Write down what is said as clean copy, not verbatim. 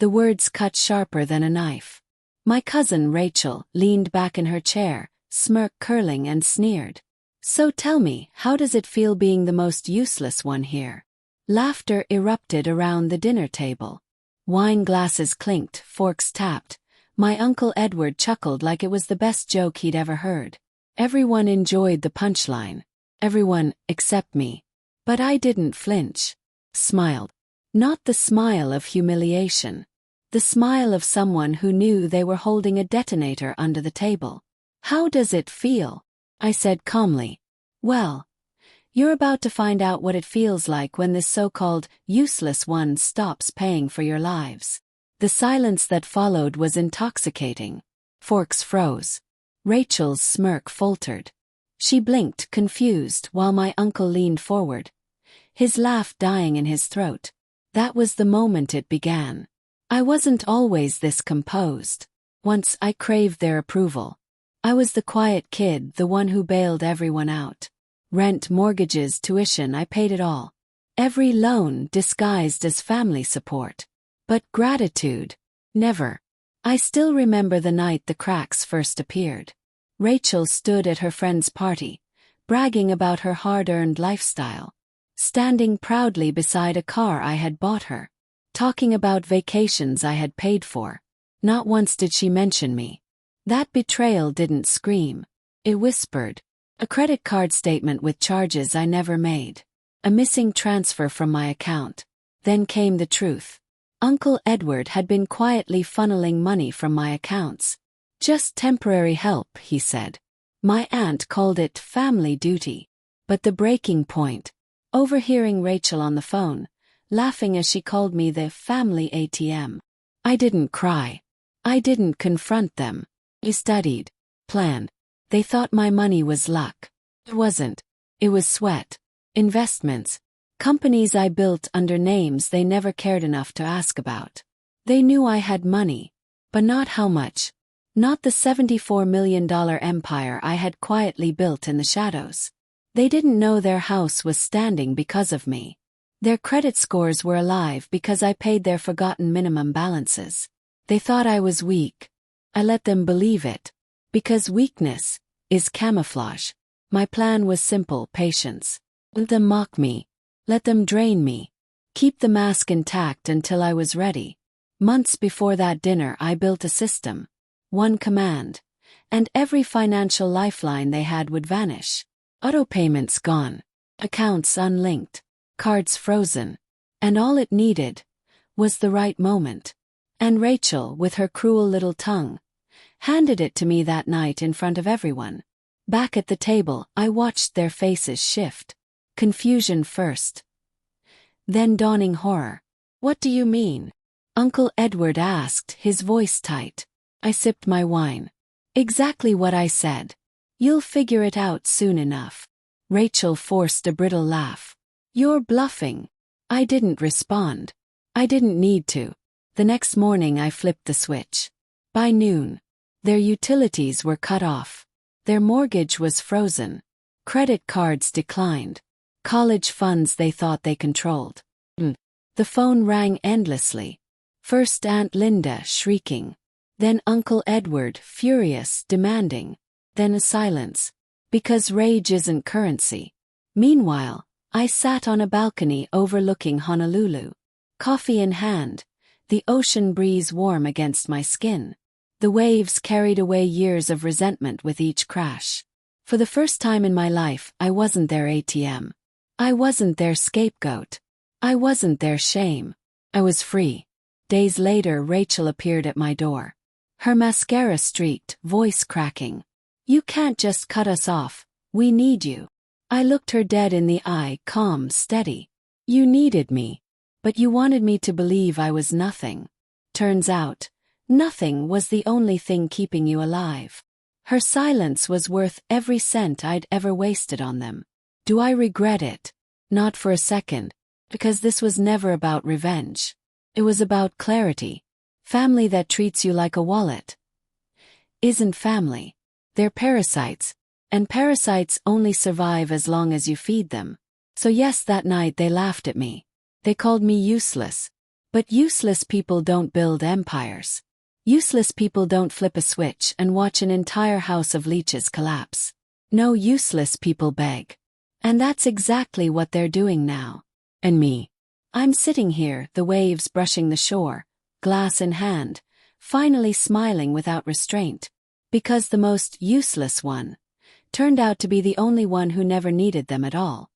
The words cut sharper than a knife. My cousin Rachel leaned back in her chair, smirk curling, and sneered. "So tell me, how does it feel being the most useless one here?" Laughter erupted around the dinner table. Wine glasses clinked, forks tapped. My Uncle Edward chuckled like it was the best joke he'd ever heard. Everyone enjoyed the punchline. Everyone, except me. But I didn't flinch. Smiled. Not the smile of humiliation. The smile of someone who knew they were holding a detonator under the table. "How does it feel?" I said calmly. "Well, you're about to find out what it feels like when this so-called useless one stops paying for your lives." The silence that followed was intoxicating. Forks froze. Rachel's smirk faltered. She blinked, confused, while my uncle leaned forward, his laugh dying in his throat. That was the moment it began. I wasn't always this composed. Once I craved their approval. I was the quiet kid, the one who bailed everyone out. Rent, mortgages, tuition, I paid it all. Every loan disguised as family support. But gratitude? Never. I still remember the night the cracks first appeared. Rachel stood at her friend's party, bragging about her hard-earned lifestyle, standing proudly beside a car I had bought her, talking about vacations I had paid for. Not once did she mention me. That betrayal didn't scream. It whispered. A credit card statement with charges I never made. A missing transfer from my account. Then came the truth. Uncle Edward had been quietly funneling money from my accounts. Just temporary help, he said. My aunt called it family duty. But the breaking point, overhearing Rachel on the phone, laughing as she called me the family ATM. I didn't cry. I didn't confront them. I studied, planned. They thought my money was luck. It wasn't. It was sweat. Investments. Companies I built under names they never cared enough to ask about. They knew I had money, but not how much. Not the $74 million empire I had quietly built in the shadows. They didn't know their house was standing because of me. Their credit scores were alive because I paid their forgotten minimum balances. They thought I was weak. I let them believe it. Because weakness is camouflage. My plan was simple: patience. Let them mock me. Let them drain me. Keep the mask intact until I was ready. Months before that dinner I built a system. One command. And every financial lifeline they had would vanish. Auto payments gone. Accounts unlinked. Cards frozen. And all it needed was the right moment. And Rachel, with her cruel little tongue, handed it to me that night in front of everyone. Back at the table, I watched their faces shift. Confusion first. Then dawning horror. "What do you mean?" Uncle Edward asked, his voice tight. I sipped my wine. "Exactly what I said. You'll figure it out soon enough." Rachel forced a brittle laugh. "You're bluffing." I didn't respond. I didn't need to. The next morning I flipped the switch. By noon, their utilities were cut off. Their mortgage was frozen. Credit cards declined. College funds they thought they controlled. The phone rang endlessly. First Aunt Linda shrieking. Then Uncle Edward furious, demanding. Then a silence. Because rage isn't currency. Meanwhile, I sat on a balcony overlooking Honolulu. Coffee in hand. The ocean breeze warm against my skin. The waves carried away years of resentment with each crash. For the first time in my life, I wasn't their ATM. I wasn't their scapegoat. I wasn't their shame. I was free. Days later, Rachel appeared at my door. Her mascara streaked, voice cracking. "You can't just cut us off. We need you." I looked her dead in the eye, calm, steady. "You needed me. But you wanted me to believe I was nothing. Turns out, nothing was the only thing keeping you alive." Her silence was worth every cent I'd ever wasted on them. Do I regret it? Not for a second. Because this was never about revenge. It was about clarity. Family that treats you like a wallet isn't family. They're parasites. And parasites only survive as long as you feed them. So yes, that night they laughed at me. They called me useless. But useless people don't build empires. Useless people don't flip a switch and watch an entire house of leeches collapse. No, useless people beg. And that's exactly what they're doing now. And me. I'm sitting here, the waves brushing the shore, glass in hand, finally smiling without restraint. Because the most useless one turned out to be the only one who never needed them at all.